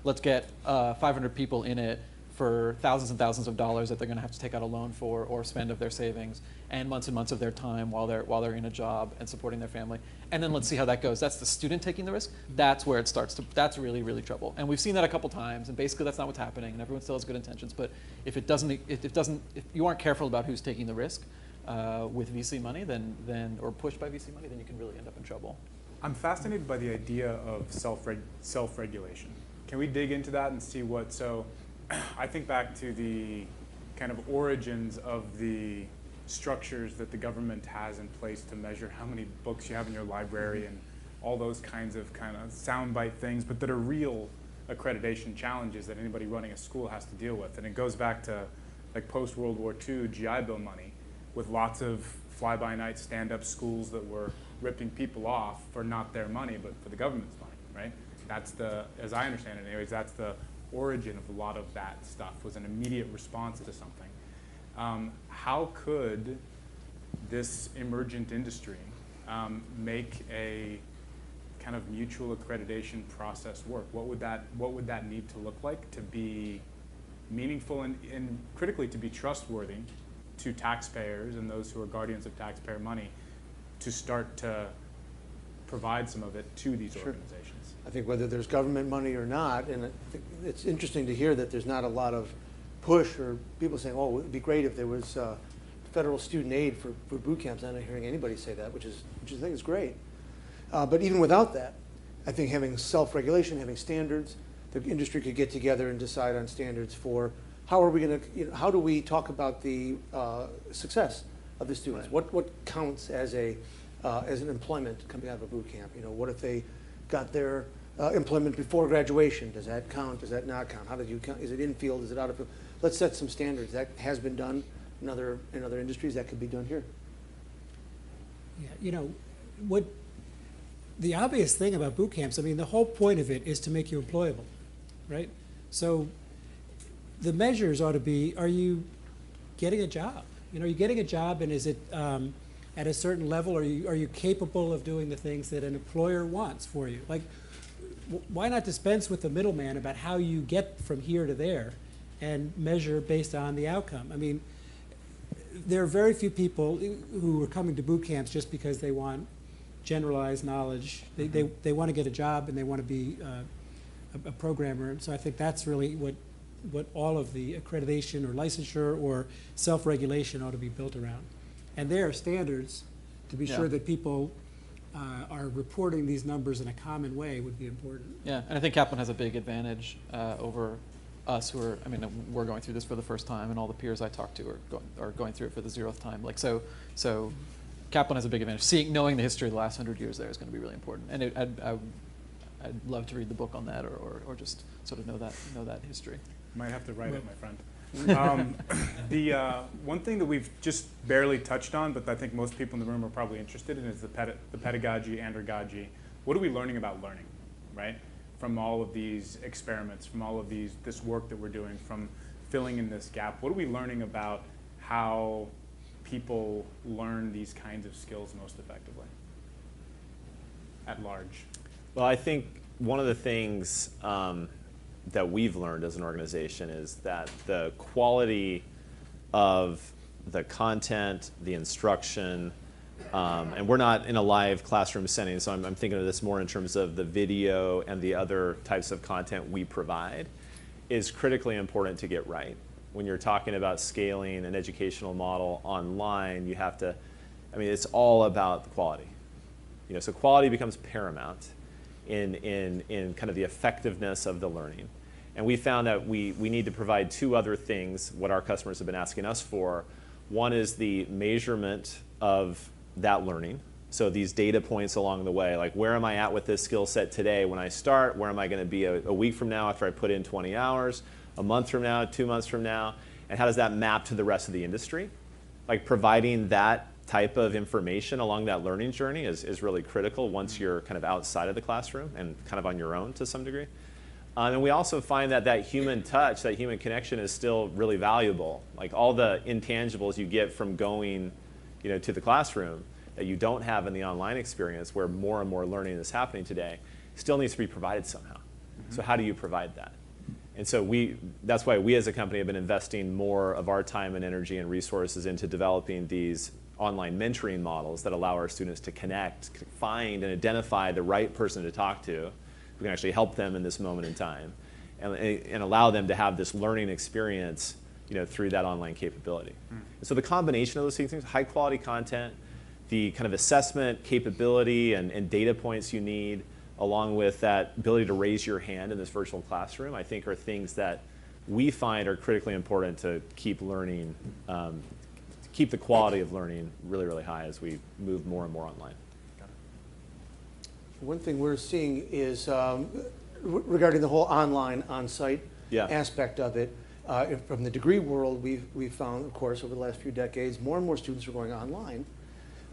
S5: let's get 500 people in it for thousands and thousands of dollars that they're going to have to take out a loan for or spend of their savings, and months of their time while they're in a job and supporting their family, and then let's see how that goes. That's the student taking the risk. That's where it starts to. That's really, really trouble. And we've seen that a couple times, and basically that's not what's happening. And everyone still has good intentions, but if you aren't careful about who's taking the risk with VC money, then or pushed by VC money, then you can really end up in trouble.
S1: I'm fascinated by the idea of self-regulation. Can we dig into that and see what? So, I think back to the kind of origins of the structures that the government has in place to measure how many books you have in your library and all those kinds of soundbite things, but that are real accreditation challenges that anybody running a school has to deal with. And it goes back to like post-World War II GI Bill money with lots of fly-by-night stand-up schools that were ripping people off for not their money, but for the government's money, right? That's as I understand it anyways, that's the origin of a lot of that stuff, was an immediate response to something. How could this emergent industry make a kind of mutual accreditation process work? What would that need to look like to be meaningful and critically to be trustworthy to taxpayers and those who are guardians of taxpayer money to start to provide some of it to these organizations?
S4: I think whether there's government money or not, and I think it's interesting to hear that there's not a lot of push or people saying, oh, it would be great if there was federal student aid for boot camps. I'm not hearing anybody say that, which I think is great. But even without that, I think having self-regulation, having standards, the industry could get together and decide on standards for how are we going to, how do we talk about the success of the students?
S2: Right.
S4: What counts as an employment coming out of a boot camp? What if they got their employment before graduation? Does that count? Does that not count? How do you count? Is it in field? Is it out of field? Let's set some standards. That has been done in other industries. That could be done here.
S3: Yeah, what the obvious thing about boot camps, the whole point of it is to make you employable, right? So the measures ought to be, are you getting a job? Are you getting a job, and is it at a certain level? Are you capable of doing the things that an employer wants for you? Like, why not dispense with the middleman about how you get from here to there and measure based on the outcome? There are very few people who are coming to boot camps just because they want generalized knowledge. They want to get a job and they want to be a programmer. And so I think that's really what all of the accreditation or licensure or self-regulation ought to be built around. And there are standards to be sure that people are reporting these numbers in a common way would be important.
S5: Yeah, and I think Kaplan has a big advantage over us who are, I mean, we're going through this for the first time, and all the peers I talk to are going through it for the 0th time. Like, so Kaplan has a big advantage. Knowing the history of the last 100 years there is going to be really important. And I'd love to read the book on that, or just sort of know that history.
S1: Might have to write it, my friend. The one thing that we've just barely touched on, but I think most people in the room are probably interested in, is the pedagogy, andragogy. What are we learning about learning, right? From all of these experiments, from all of this work that we're doing, from filling in this gap. What are we learning about how people learn these kinds of skills most effectively at large?
S2: Well, I think one of the things that we've learned as an organization is that the quality of the content, the instruction, and we're not in a live classroom setting, so I'm thinking of this more in terms of the video and the other types of content we provide, is critically important to get right. When you're talking about scaling an educational model online, you have to, I mean, it's all about the quality. You know, so quality becomes paramount in kind of the effectiveness of the learning. And we found that we need to provide 2 other things, what our customers have been asking us for. One is the measurement of that learning. So these data points along the way, like where am I at with this skill set today when I start? Where am I going to be a week from now after I put in 20 hours? A month from now, 2 months from now? And how does that map to the rest of the industry? Like providing that type of information along that learning journey is really critical once you're kind of outside of the classroom and kind of on your own to some degree. And we also find that that human touch, that human connection is still really valuable. Like all the intangibles you get from going, you know, to the classroom that you don't have in the online experience, where more and more learning is happening today, still needs to be provided somehow. Mm-hmm. So how do you provide that? And so that's why we as a company have been investing more of our time and energy and resources into developing these online mentoring models that allow our students to connect, find and identify the right person to talk to who can actually help them in this moment in time, and allow them to have this learning experience, you know, through that online capability. And so the combination of those things, high quality content, the kind of assessment capability and data points you need, along with that ability to raise your hand in this virtual classroom, I think are things that we find are critically important to keep learning, keep the quality of learning really, really high as we move more and more online.
S4: One thing we're seeing is regarding the whole online, on-site aspect of it. From the degree world, we've found, of course, over the last few decades, more and more students are going online.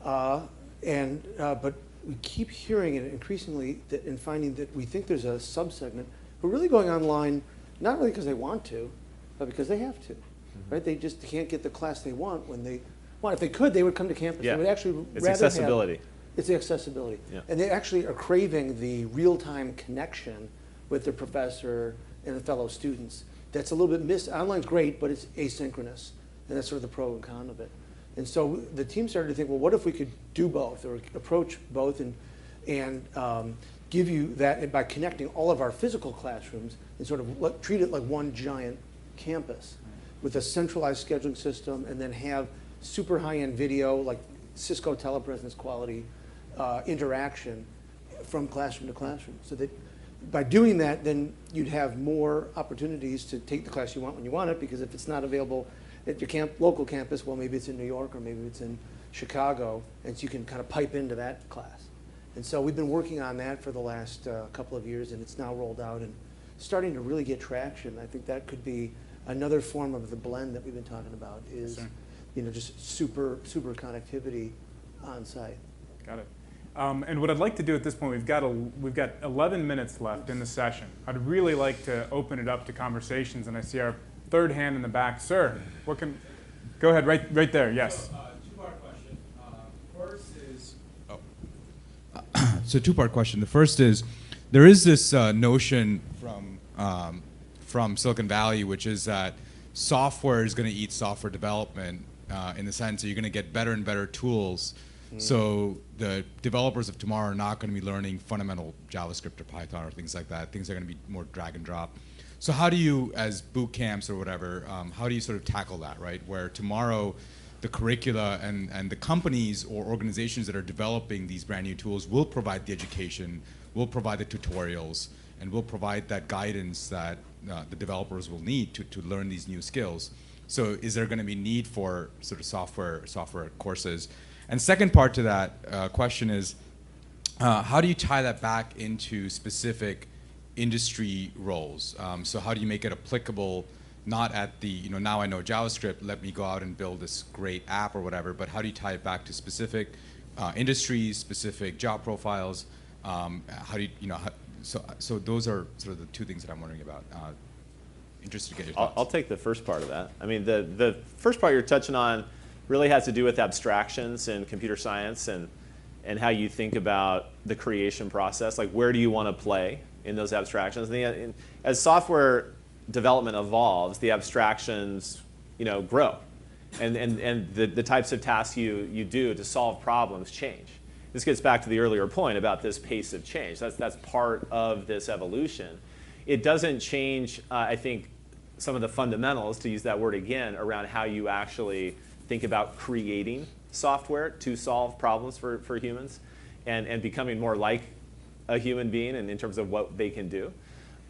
S4: But we keep hearing it increasingly and finding that we think there's a subsegment who are really going online, not really because they want to, but because they have to. Right? They just can't get the class they want when they want. If they could, they would come to campus.
S2: Yeah.
S4: They would actually
S2: It's accessibility.
S4: It's the accessibility.
S2: Yeah.
S4: And they actually are craving the real-time connection with their professor and the fellow students. That's a little bit missed. Online's great, but it's asynchronous. And that's sort of the pro and con of it. And so the team started to think, well, what if we could do both, or approach both and give you that by connecting all of our physical classrooms and sort of treat it like one giant campus with a centralized scheduling system, and then have super high-end video, like Cisco telepresence quality interaction from classroom to classroom. So that by doing that, then you'd have more opportunities to take the class you want when you want it, because if it's not available at your local campus, well, maybe it's in New York or maybe it's in Chicago, and so you can kind of pipe into that class. And so we've been working on that for the last couple of years, and it's now rolled out and starting to really get traction. I think that could be another form of the blend that we've been talking about, is you know, just super connectivity on site.
S1: Got it. And what I'd like to do at this point, we've got 11 minutes left in the session. I'd really like to open it up to conversations, and I see our third hand in the back. Sir, go ahead, right there, yes.
S8: Two-part question. So two-part question. The first is, there is this notion from Silicon Valley, which is that software is going to eat software development in the sense that you're going to get better and better tools. So the developers of tomorrow are not going to be learning fundamental JavaScript or Python or things like that. Things are going to be more drag and drop. So how do you, as boot camps or whatever, how do you sort of tackle that, right? Where tomorrow the curricula and the companies or organizations that are developing these brand new tools will provide the education, will provide the tutorials, and will provide that guidance that the developers will need to learn these new skills. So is there going to be need for sort of software courses? And second part to that question is, how do you tie that back into specific industry roles? So how do you make it applicable, not at the, now I know JavaScript, let me go out and build this great app or whatever, but how do you tie it back to specific industries, specific job profiles? How do you, so those are sort of the two things that I'm wondering about. Interested to get your thoughts.
S2: I'll take the first part of that. I mean, the first part you're touching on really has to do with abstractions in computer science and how you think about the creation process. Like, where do you want to play in those abstractions? And as software development evolves, the abstractions, grow, and the types of tasks you do to solve problems change. This gets back to the earlier point about this pace of change. That's part of this evolution. It doesn't change, I think, some of the fundamentals, to use that word again, around how you actually think about creating software to solve problems for humans and becoming more like a human being and in terms of what they can do.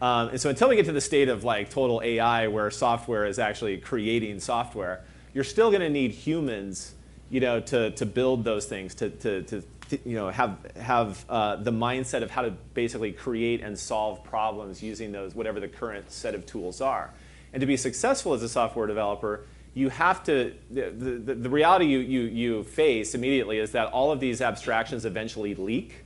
S2: And so until we get to the state of like total AI where software is actually creating software, you're still going to need humans, to build those things, to have the mindset of how to basically create and solve problems using those, whatever the current set of tools are. And to be successful as a software developer, you have to, the reality you face immediately is that all of these abstractions eventually leak.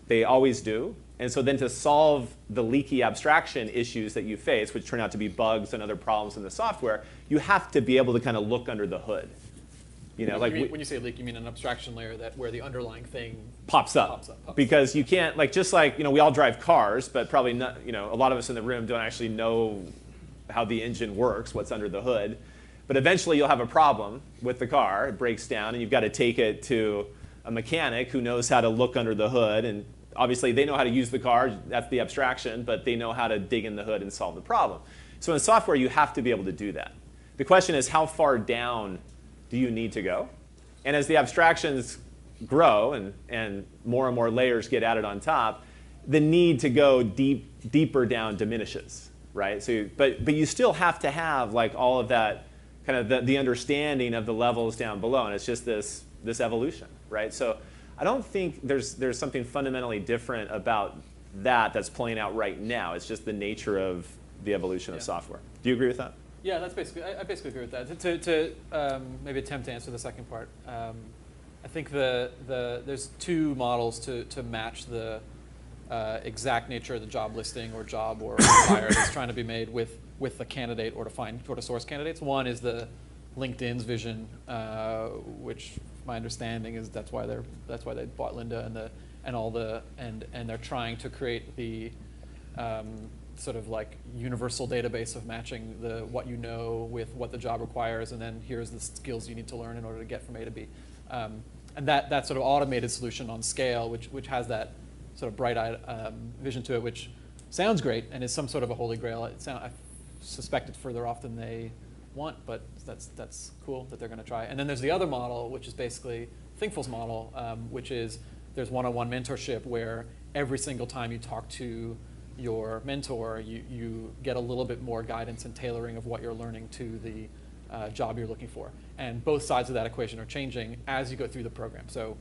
S2: They always do. And so then to solve the leaky abstraction issues that you face, which turn out to be bugs and other problems in the software, you have to be able to kind of look under the hood.
S5: When you say leak, you mean an abstraction layer where the underlying thing
S2: pops up. Because you can't, we all drive cars, but probably not, a lot of us in the room don't actually know how the engine works, what's under the hood. But eventually you'll have a problem with the car, it breaks down, and you've got to take it to a mechanic who knows how to look under the hood. And obviously they know how to use the car, that's the abstraction, but they know how to dig in the hood and solve the problem. So in software, you have to be able to do that. The question is, how far down do you need to go? And as the abstractions grow and more layers get added on top, the need to go deeper down diminishes, right? So, but you still have to have like all of that kind of the understanding of the levels down below, and it's just this evolution, right? So I don't think there's something fundamentally different about that's playing out right now. It's just the nature of the evolution of software. Do you agree with that?
S5: Yeah, I basically agree with that. To maybe attempt to answer the second part, I think there's two models to match the exact nature of the job listing or job or hire that's trying to be made with the candidate or to source candidates. One is the LinkedIn's vision, which my understanding is that's why they bought Lynda and they're trying to create the sort of like universal database of matching what you know with what the job requires, and then here's the skills you need to learn in order to get from A to B. And that sort of automated solution on scale, which has that sort of bright-eyed vision to it, which sounds great and is some sort of a holy grail. I suspect it's further off than they want, but that's cool that they're going to try. And then there's the other model, which is basically Thinkful's model, which is there's one-on-one mentorship where every single time you talk to your mentor, you get a little bit more guidance and tailoring of what you're learning to the job you're looking for. And both sides of that equation are changing as you go through the program. So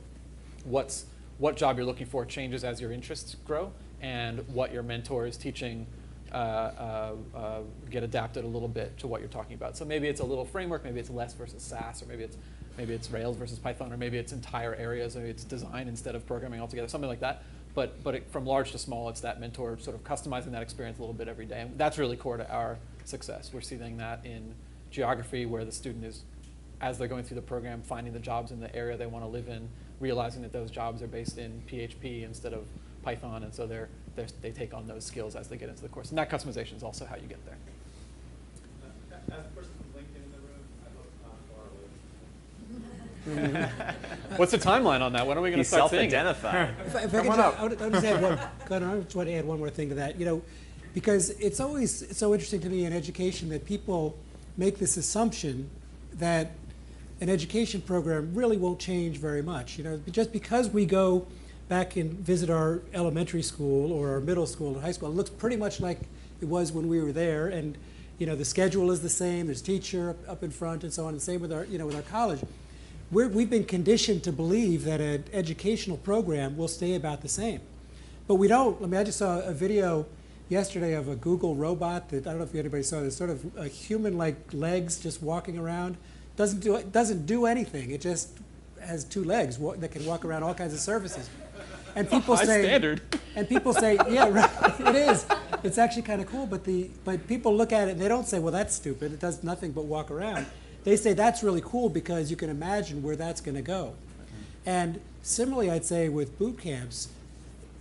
S5: what job you're looking for changes as your interests grow, and what your mentor is teaching get adapted a little bit to what you're talking about. So maybe it's a little framework, maybe it's less versus SAS, or maybe it's Rails versus Python, or maybe it's entire areas, maybe it's design instead of programming altogether, something like that. But from large to small, it's that mentor sort of customizing that experience a little bit every day. And that's really core to our success. We're seeing that in geography, where the student is, as they're going through the program, finding the jobs in the area they want to live in, realizing that those jobs are based in PHP instead of Python, and so they take on those skills as they get into the course. And that customization is also how you get there.
S6: As a person from LinkedIn in the room, I hope not far away.
S5: What's the timeline on that? When are we going to start seeing it?
S2: Self-identified.
S3: If I could I would just add one, Gunnar, I just want to add one more thing to that. Because it's always so interesting to me in education that people make this assumption that an education program really won't change very much. You know, just because we go back and visit our elementary school or our middle school and high school, it looks pretty much like it was when we were there. And you know, the schedule is the same. There's teacher up in front and so on. And same with our, you know, with our college. We've been conditioned to believe that an educational program will stay about the same. But we don't. I mean, I just saw a video yesterday of a Google robot that, I don't know if anybody saw this, sort of a human-like legs just walking around. Doesn't do anything. It just has two legs that can walk around all kinds of surfaces. And people
S5: High
S3: say,
S5: standard.
S3: And people say, yeah, right, it is. It's actually kind of cool, but people look at it and they don't say, well, that's stupid. It does nothing but walk around. They say that's really cool because you can imagine where that's going to go. And similarly, I'd say with boot camps,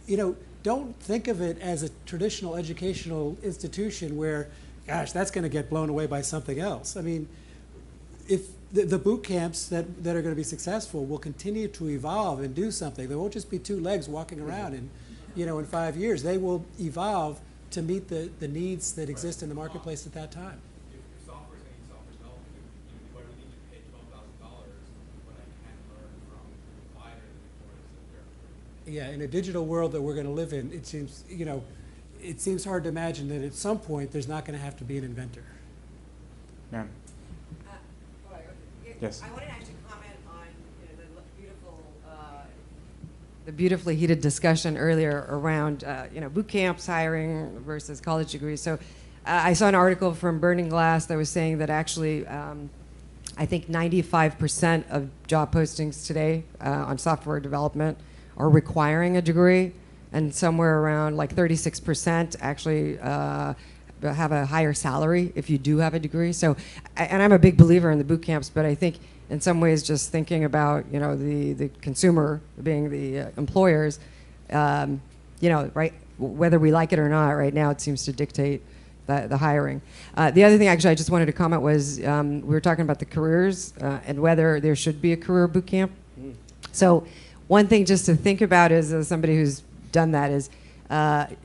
S3: you know, don't think of it as a traditional educational institution where, gosh, that's going to get blown away by something else. I mean, if the boot camps that are going to be successful will continue to evolve and do something. There won't just be two legs walking around in 5 years. They will evolve to meet the needs that exist in the marketplace at that time.
S6: If software is going to need self-development, why do we need to pay $12,000 when I can learn from a provider that employs
S3: Yeah, in a digital world that we're going to live in, it seems, you know, it seems hard to imagine that at some point there's not going to have to be an inventor.
S1: Ma'am. Yes.
S9: I wanted to actually comment on the beautifully heated discussion earlier around boot camps hiring versus college degrees. So I saw an article from Burning Glass that was saying that actually I think 95% of job postings today on software development are requiring a degree, and somewhere around like 36% actually have a higher salary if you do have a degree. So, and I'm a big believer in the boot camps, but I think in some ways just thinking about, you know, the consumer being the employers, you know, right, whether we like it or not, right now it seems to dictate the hiring. The other thing actually I just wanted to comment was we were talking about the careers and whether there should be a career boot camp. So one thing just to think about is, as somebody who's done that, is,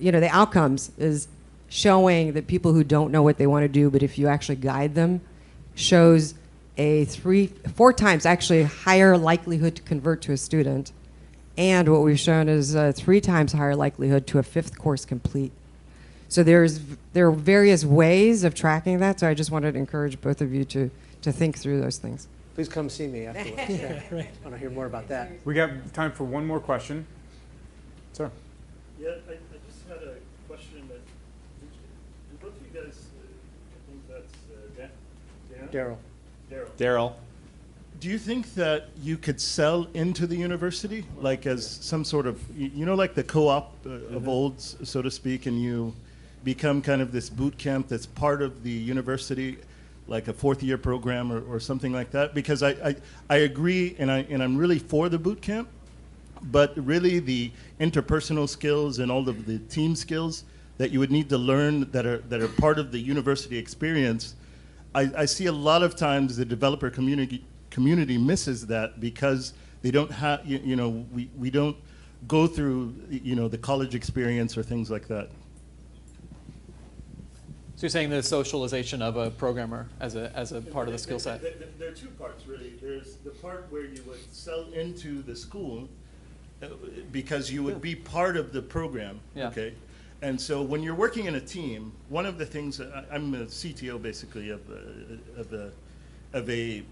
S9: you know, the outcomes is showing that people who don't know what they want to do, but if you actually guide them, shows a 4 times actually higher likelihood to convert to a student, and what we've shown is a 3 times higher likelihood to a 5th course complete. So there are various ways of tracking that, so I just wanted to encourage both of you to think through those things.
S4: Please come see me afterwards.
S3: Yeah, right.
S4: I want to hear more about that.
S1: We got time for one more question. Sir.
S7: Yeah, I just had a question that, do both of you guys, I think that's
S4: Darrell.
S2: Darrell.
S7: Do you think that you could sell into the university, like as some sort of, you know, like the co-op of old, so to speak, and you become kind of this boot camp that's part of the university, like a 4th-year program or something like that? Because I agree, and I'm really for the boot camp, but really the interpersonal skills and all of the team skills that you would need to learn that are part of the university experience, I see a lot of times the developer community misses that because they don't have, you know, we don't go through, you know, the college experience or things like that.
S5: So you're saying the socialization of a programmer as a part of the skill set?
S7: There are 2 parts, really. There's the part where you would sell into the school because you would be part of the program, okay? And so when you're working in a team, one of the things, I'm a CTO basically of a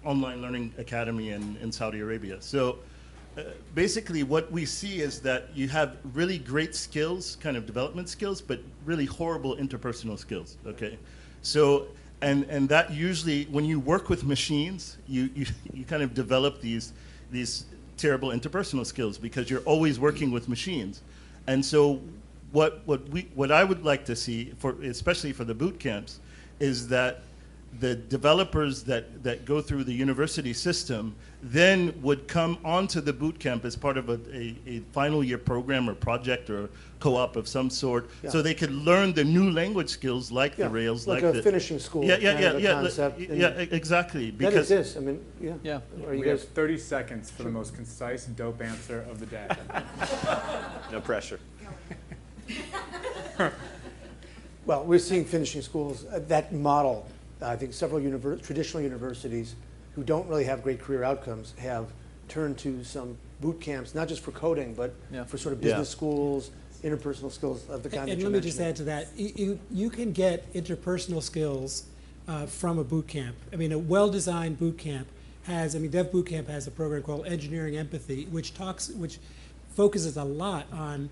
S7: online learning academy in Saudi Arabia. So basically what we see is that you have really great skills, kind of development skills, but really horrible interpersonal skills, okay? So, and that usually, when you work with machines, you kind of develop these terrible interpersonal skills because you're always working with machines. And so what I would like to see, especially for the boot camps, is that the developers that go through the university system then would come onto the boot camp as part of a final year program or project or co-op of some sort, so they could learn the new language skills like the Rails,
S4: like a finishing school.
S7: Exactly.
S4: That exists. I mean,
S5: yeah.
S1: We have 30 seconds for the most concise, dope answer of the day.
S2: No pressure.
S4: Well, we're seeing finishing schools, that model. I think several traditional universities who don't really have great career outcomes have turned to some boot camps, not just for coding, but
S5: Yeah.
S4: for sort of business schools, interpersonal skills of the kind that
S3: And
S4: you
S3: let me just
S4: mentioned.
S3: add to that. You can get interpersonal skills from a boot camp. I mean, a well-designed boot camp has, Dev Boot Camp has a program called Engineering Empathy, which focuses a lot on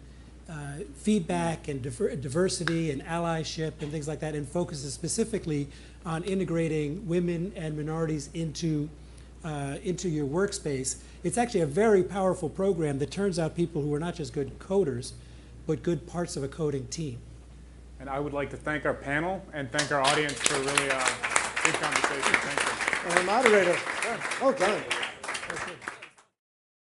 S3: feedback and diversity and allyship and things like that, and focuses specifically on integrating women and minorities into your workspace. It's actually a very powerful program that turns out people who are not just good coders, but good parts of a coding team.
S1: And I would like to thank our panel and thank our audience for a really good conversation. Thank you.
S4: And our moderator, oh, Gunnar.